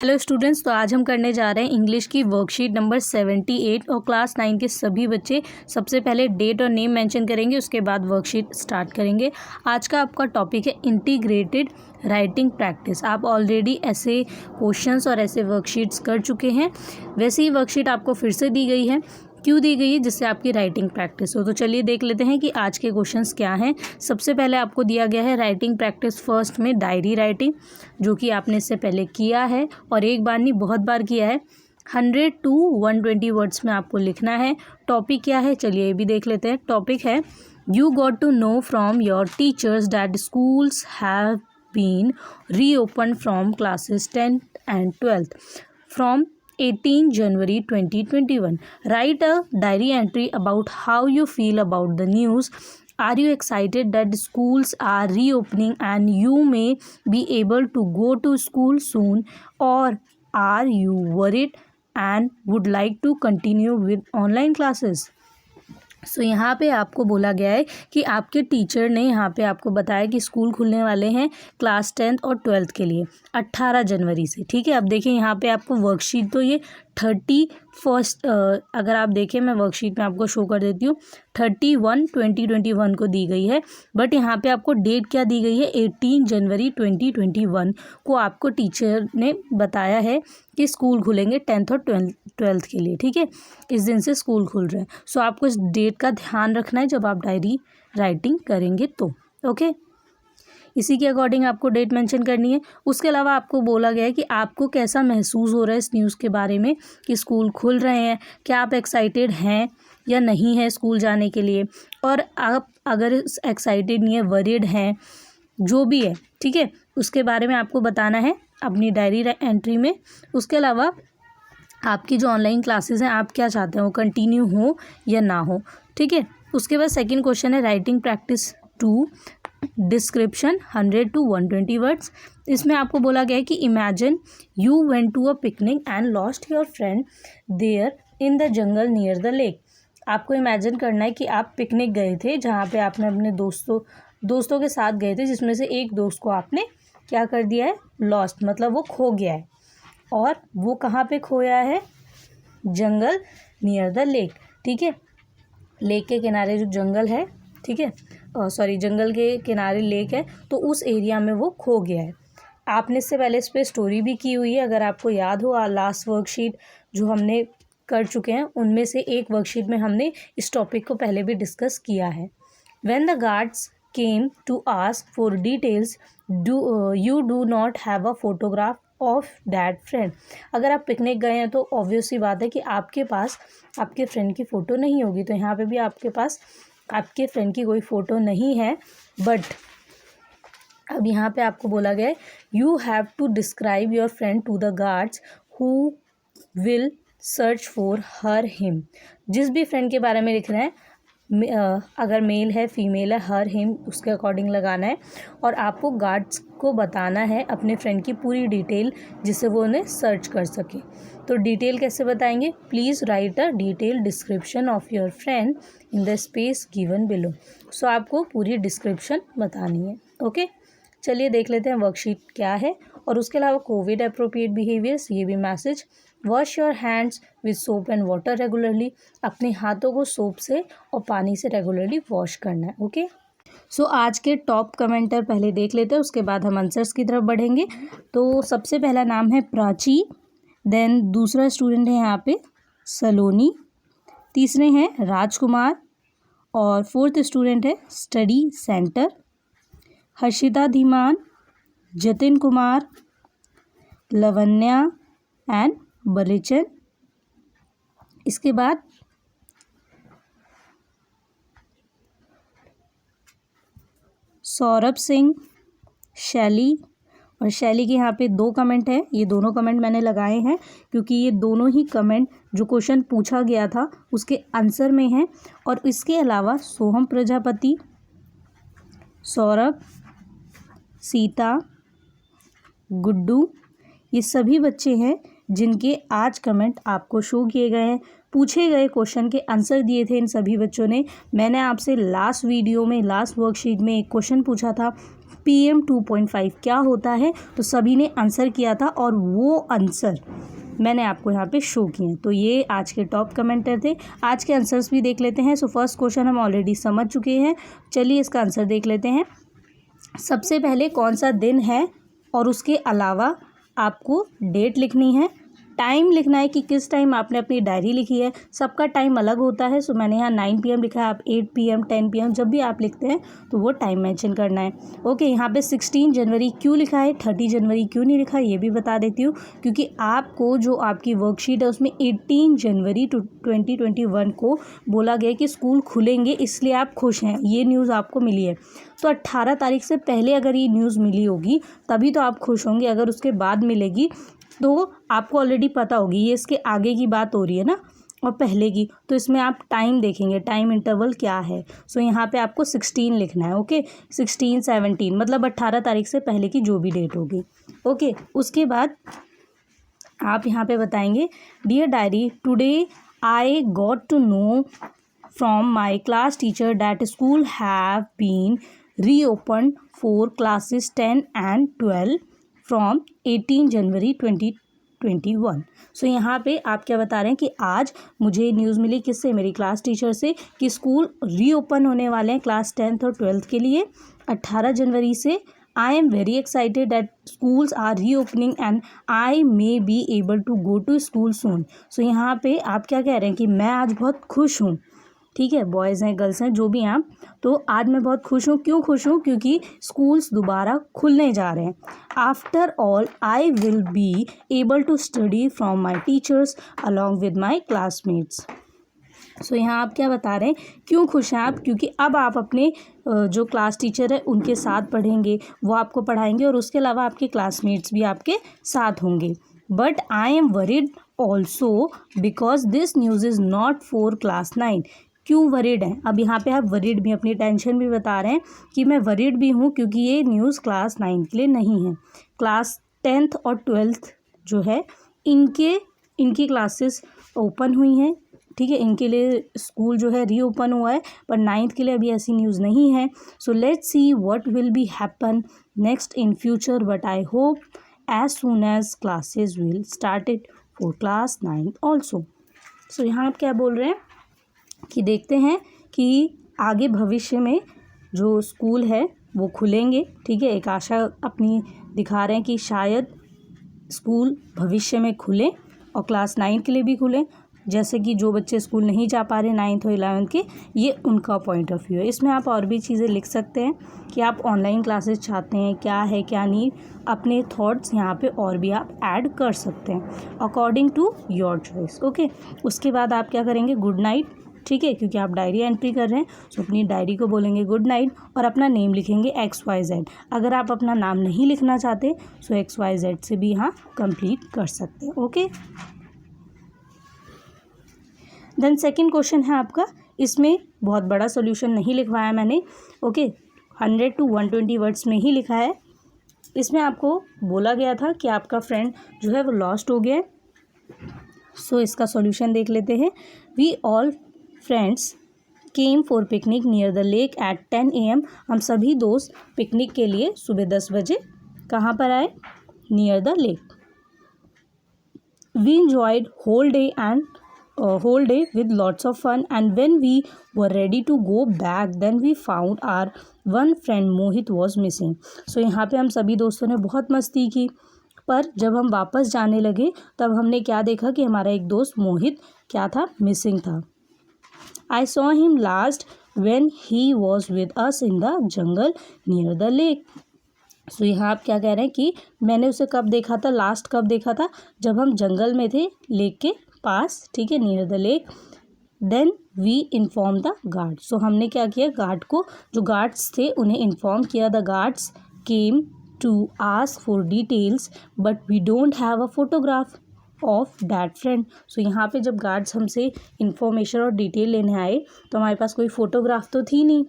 Hello students, तो आज हम करने जा रहे हैं इंग्लिश की वर्कशीट नंबर 78 और क्लास 9 के सभी बच्चे सबसे पहले डेट और नेम मेंशन करेंगे, उसके बाद वर्कशीट स्टार्ट करेंगे। आज का आपका टॉपिक है इंटीग्रेटेड राइटिंग प्रैक्टिस। आप ऑलरेडी ऐसे क्वेश्चंस और ऐसे वर्कशीट्स कर चुके हैं, वैसे ही वर्कशीट आपको फिर से दी गई है। क्यों दी गई है? जिससे आपकी राइटिंग प्रैक्टिस हो। तो चलिए देख लेते हैं कि आज के क्वेश्चंस क्या हैं। सबसे पहले आपको दिया गया है राइटिंग प्रैक्टिस फर्स्ट में डायरी राइटिंग, जो कि आपने इससे पहले किया है और एक बार नहीं बहुत बार किया है। 100 to 120 वर्ड्स में आपको लिखना है। टॉपिक क्या है चलिए ये भी देख लेते हैं। टॉपिक है you got to know from your teachers that schools have been reopen from classes 10th and 12th फ्रॉम 18 January 2021. Write a diary entry about how you feel about the news. Are you excited that schools are reopening and you may be able to go to school soon, or are you worried and would like to continue with online classes? सो यहाँ पे आपको बोला गया है कि आपके teacher ने यहाँ पे आपको बताया कि स्कूल खुलने वाले हैं क्लास 10th और 12th के लिए 18 जनवरी से। ठीक है, अब देखिए यहाँ पे आपको वर्कशीट तो ये 31 अगर आप देखें मैं वर्कशीट में आपको शो कर देती हूँ 31/2021 को दी गई है, बट यहाँ पे आपको डेट क्या दी गई है 18 जनवरी 2021 को आपको टीचर ने बताया है कि स्कूल खुलेंगे 10th और 12th के लिए। ठीक है, इस दिन से स्कूल खुल रहे हैं। सो आपको इस डेट का ध्यान रखना है जब आप डायरी राइटिंग करेंगे तो। ओके, इसी के अकॉर्डिंग आपको डेट मेंशन करनी है। उसके अलावा आपको बोला गया है कि आपको कैसा महसूस हो रहा है इस न्यूज़ के बारे में कि स्कूल खुल रहे हैं, क्या आप एक्साइटेड हैं या नहीं है स्कूल जाने के लिए, और आप अगर एक्साइटेड नहीं है, वरीड हैं, जो भी है, ठीक है, उसके बारे में आपको बताना है अपनी डायरी एंट्री में। उसके अलावा आपकी जो ऑनलाइन क्लासेस हैं आप क्या चाहते हैं वो कंटिन्यू हो या ना हो। ठीक है, उसके बाद सेकंड क्वेश्चन है writing practice 2 description 100 to 120 words. इसमें आपको बोला गया है कि imagine you went to a picnic and lost your friend there in the jungle near the lake. आपको इमेजिन करना है कि आप पिकनिक गए थे जहाँ पे आपने अपने दोस्तों के साथ गए थे, जिसमें से एक दोस्त को आपने क्या कर दिया है, लॉस्ट, मतलब वो खो गया है। और वो कहाँ पे खोया है? जंगल नियर द लेक। ठीक है, लेक के किनारे जो जंगल है, ठीक है, जंगल के किनारे लेक है, तो उस एरिया में वो खो गया है। आपने इससे पहले इस पर स्टोरी भी की हुई है, अगर आपको याद हो लास्ट वर्कशीट जो हमने कर चुके हैं उनमें से एक वर्कशीट में हमने इस टॉपिक को पहले भी डिस्कस किया है। When the guards came to ask for details you do not have a photograph of that friend. अगर आप पिकनिक गए हैं तो ऑब्वियस सी बात है कि आपके पास आपके फ्रेंड की फ़ोटो नहीं होगी, तो यहाँ पे भी आपके पास आपके फ्रेंड की कोई फ़ोटो नहीं है। बट अब यहाँ पे आपको बोला गया है you have to describe your friend to the guards who will search for her him. जिस भी फ्रेंड के बारे में लिख रहे हैं, अगर मेल है फीमेल है, हर हिम उसके अकॉर्डिंग लगाना है, और आपको गार्ड्स को बताना है अपने फ्रेंड की पूरी डिटेल जिससे वो उन्हें सर्च कर सके। तो डिटेल कैसे बताएंगे? Please write a detail description of your friend in the space given below. So आपको पूरी डिस्क्रिप्शन बतानी है। ओके, चलिए देख लेते हैं वर्कशीट क्या है। और उसके अलावा कोविड अप्रोप्रिएट बिहेवियर्स, ये भी message, wash your hands with soap and water regularly. अपने हाथों को सोप से और पानी से रेगुलरली वॉश करना है। ओके, सो आज के टॉप कमेंटर पहले देख लेते हैं, उसके बाद हम आंसर्स की तरफ बढ़ेंगे। तो सबसे पहला नाम है प्राची, देन दूसरा स्टूडेंट है यहाँ पे सलोनी, तीसरे हैं राजकुमार, और फोर्थ स्टूडेंट है study centre, Harshita Dhiman, Jatin Kumar, Lavanya and बलिचन। इसके बाद सौरभ सिंह, शैली, और शैली के यहाँ पे 2 कमेंट है। ये दोनों कमेंट मैंने लगाए हैं क्योंकि ये दोनों ही कमेंट जो क्वेश्चन पूछा गया था उसके आंसर में हैं। और इसके अलावा सोहम प्रजापति, सौरभ, सीता, गुड्डू, ये सभी बच्चे हैं जिनके आज कमेंट आपको शो किए गए हैं। पूछे गए क्वेश्चन के आंसर दिए थे इन सभी बच्चों ने। मैंने आपसे लास्ट वीडियो में लास्ट वर्कशीट में एक क्वेश्चन पूछा था PM 2.5 क्या होता है, तो सभी ने आंसर किया था और वो आंसर मैंने आपको यहाँ पे शो किए हैं। तो ये आज के टॉप कमेंटर थे। आज के आंसर्स भी देख लेते हैं। सो फर्स्ट क्वेश्चन हम ऑलरेडी समझ चुके हैं, चलिए इसका आंसर देख लेते हैं। सबसे पहले कौन सा दिन है और उसके अलावा आपको डेट लिखनी है, टाइम लिखना है कि किस टाइम आपने अपनी डायरी लिखी है। सबका टाइम अलग होता है, सो मैंने यहाँ 9 PM लिखा है, आप 8 PM 10 PM जब भी आप लिखते हैं तो वो टाइम मेंशन करना है। ओके, यहाँ पे 16 जनवरी क्यों लिखा है, 30 जनवरी क्यों नहीं लिखा, ये भी बता देती हूँ। क्योंकि आपको जो आपकी वर्कशीट है उसमें 18 जनवरी 2021 को बोला गया कि स्कूल खुलेंगे, इसलिए आप खुश हैं, ये न्यूज़ आपको मिली है। तो 18 तारीख से पहले अगर ये न्यूज़ मिली होगी तभी तो आप खुश होंगे, अगर उसके बाद मिलेगी तो आपको ऑलरेडी पता होगी ये इसके आगे की बात हो रही है ना और पहले की, तो इसमें आप टाइम देखेंगे, टाइम इंटरवल क्या है। सो यहाँ पे आपको 16 लिखना है। ओके, 16 17 मतलब 18 तारीख से पहले की जो भी डेट होगी। ओके, उसके बाद आप यहाँ पे बताएंगे, dear diary, today I got to know from my class teacher that school have been reopen for classes 10 and 12 from 18 January 2021। So यहाँ पे आप क्या बता रहे हैं कि आज मुझे न्यूज़ मिली किससे, मेरी क्लास टीचर से, कि स्कूल रीओपन होने वाले हैं क्लास 10th और 12th के लिए 18 जनवरी से। I am very excited that schools are reopening and I may be able to go to school soon. So यहाँ पे आप क्या कह रहे हैं कि मैं आज बहुत खुश हूँ। ठीक है, बॉयज़ हैं गर्ल्स हैं जो भी हैं आप, तो आज मैं बहुत खुश हूँ। क्यों खुश हूँ, क्योंकि स्कूल्स दोबारा खुलने जा रहे हैं। After all I will be able to study from my teachers along with my classmates. So यहाँ आप क्या बता रहे हैं, क्यों खुश हैं आप, क्योंकि अब आप अपने जो क्लास टीचर है उनके साथ पढ़ेंगे, वो आपको पढ़ाएंगे और उसके अलावा आपके क्लासमेट्स भी आपके साथ होंगे। But I am worried also because this news is not for class 9। क्यों वरीड हैं, अब यहाँ पे आप वरीड भी, अपनी टेंशन भी बता रहे हैं कि मैं वरीड भी हूँ क्योंकि ये न्यूज़ क्लास 9 के लिए नहीं है। क्लास 10th और 12th जो है इनकी क्लासेस ओपन हुई हैं। ठीक है, इनके लिए स्कूल जो है रीओपन हुआ है, पर 9th के लिए अभी ऐसी न्यूज़ नहीं है। So let's see what will be happen next in future, but I hope as soon as classes will started for class 9 also. So यहाँ आप क्या बोल रहे हैं कि देखते हैं कि आगे भविष्य में जो स्कूल है वो खुलेंगे। ठीक है, एक आशा अपनी दिखा रहे हैं कि शायद स्कूल भविष्य में खुले और क्लास 9 के लिए भी खुले। जैसे कि जो बच्चे स्कूल नहीं जा पा रहे 9th और 11th के, ये उनका पॉइंट ऑफ व्यू है। इसमें आप और भी चीज़ें लिख सकते हैं कि आप ऑनलाइन क्लासेस चाहते हैं, क्या है क्या नहीं, अपने थॉट्स यहाँ पे और भी आप ऐड कर सकते हैं according to your choice. Okay, उसके बाद आप क्या करेंगे, गुड नाइट। ठीक है, क्योंकि आप डायरी एंट्री कर रहे हैं, तो अपनी डायरी को बोलेंगे गुड नाइट और अपना नेम लिखेंगे XYZ। अगर आप अपना नाम नहीं लिखना चाहते तो XYZ से भी यहाँ कंप्लीट कर सकते हैं। ओके, देन सेकंड क्वेश्चन है आपका, इसमें बहुत बड़ा सॉल्यूशन नहीं लिखवाया मैंने। ओके, 100 to 120 वर्ड्स में ही लिखा है। इसमें आपको बोला गया था कि आपका फ्रेंड जो है वो लॉस्ट हो गया है। सो इसका सॉल्यूशन देख लेते हैं। We all friends came for picnic near the lake at 10 AM। हम सभी दोस्त पिकनिक के लिए सुबह 10 बजे कहाँ पर आए, near the lake. We enjoyed whole day with lots of fun, and when we were ready to go back then we found our one friend Mohit was missing। so यहाँ पे हम सभी दोस्तों ने बहुत मस्ती की, पर जब हम वापस जाने लगे तब हमने क्या देखा कि हमारा एक दोस्त मोहित क्या था, मिसिंग था। I saw him last when he was with us in the jungle near the lake। सो यहाँ आप क्या कह रहे हैं कि मैंने उसे कब देखा था, लास्ट कब देखा था, जब हम जंगल में थे, लेक के पास। ठीक है, near the lake. Then we inform the guard. So हमने क्या किया, गार्ड को, जो गार्ड्स थे उन्हें इन्फॉर्म किया। The guards came to ask for details but we don't have a photograph of that friend. So यहाँ पे जब गार्ड्स हमसे इंफॉर्मेशन और डिटेल लेने आए तो हमारे पास कोई फ़ोटोग्राफ तो थी नहीं।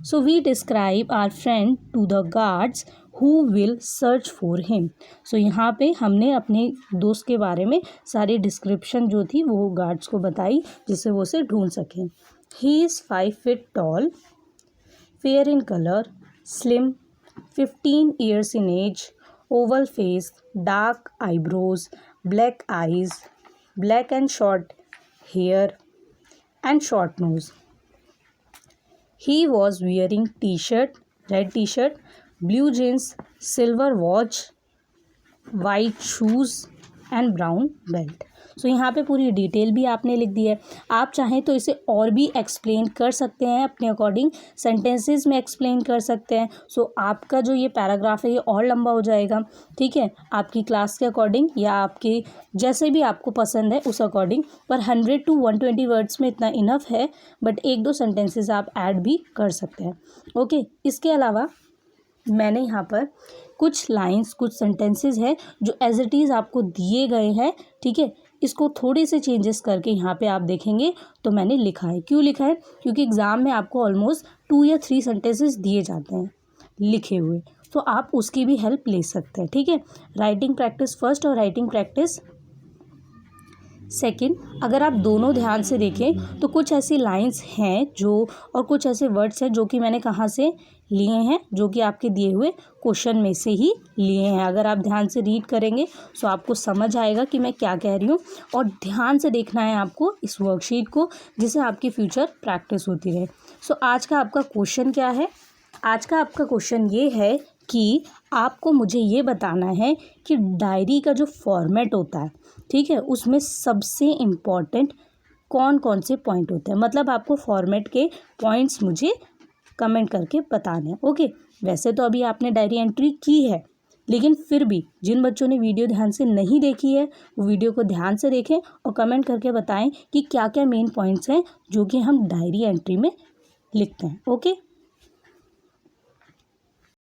So we describe our friend to the guards who will search for him. So यहाँ पे हमने अपने दोस्त के बारे में सारी डिस्क्रिप्शन जो थी वो गार्ड्स को बताई, जिससे वो उसे ढूंढ सकें। He is 5 feet tall, fair in colour, slim, 15 years in age, oval face, dark eyebrows, black eyes, black and short hair and short nose. He was wearing t-shirt, red t-shirt, blue jeans, silver watch, white shoes and brown belt. सो यहाँ पे पूरी detail भी आपने लिख दी है. आप चाहें तो इसे और भी एक्सप्लेन कर सकते हैं अपने अकॉर्डिंग, सेंटेंसेस में एक्सप्लेन कर सकते हैं. सो आपका जो ये पैराग्राफ है ये और लंबा हो जाएगा. ठीक है, आपकी क्लास के अकॉर्डिंग या आपके जैसे भी आपको पसंद है उस अकॉर्डिंग. पर 100 to 120 वर्ड्स में इतना इनफ है, बट एक दो सेंटेंसेस आप ऐड भी कर सकते हैं. ओके, इसके अलावा मैंने यहाँ पर कुछ लाइंस, कुछ सेंटेंसेस है जो एज इट इज़ आपको दिए गए हैं. ठीक है, इसको थोड़े से चेंजेस करके यहाँ पे आप देखेंगे तो मैंने लिखा है. क्यों लिखा है? क्योंकि एग्ज़ाम में आपको ऑलमोस्ट 2 या 3 सेंटेंसेस दिए जाते हैं लिखे हुए, तो आप उसकी भी हेल्प ले सकते हैं. ठीक है, राइटिंग प्रैक्टिस फर्स्ट और राइटिंग प्रैक्टिस सेकंड. अगर आप दोनों ध्यान से देखें तो कुछ ऐसी लाइंस हैं जो, और कुछ ऐसे वर्ड्स हैं जो कि मैंने कहाँ से लिए हैं, जो कि आपके दिए हुए क्वेश्चन में से ही लिए हैं. अगर आप ध्यान से रीड करेंगे तो आपको समझ आएगा कि मैं क्या कह रही हूँ, और ध्यान से देखना है आपको इस वर्कशीट को, जिससे आपकी फ्यूचर प्रैक्टिस होती रहे. सो आज का आपका क्वेश्चन क्या है? आज का आपका क्वेश्चन ये है कि आपको मुझे ये बताना है कि डायरी का जो फॉर्मेट होता है, ठीक है, उसमें सबसे इम्पॉर्टेंट कौन कौन से पॉइंट होते हैं. मतलब आपको फॉर्मेट के पॉइंट्स मुझे कमेंट करके बताने हैं. ओके, वैसे तो अभी आपने डायरी एंट्री की है, लेकिन फिर भी जिन बच्चों ने वीडियो ध्यान से नहीं देखी है वो वीडियो को ध्यान से देखें और कमेंट करके बताएं कि क्या क्या मेन पॉइंट्स हैं जो कि हम डायरी एंट्री में लिखते हैं. ओके.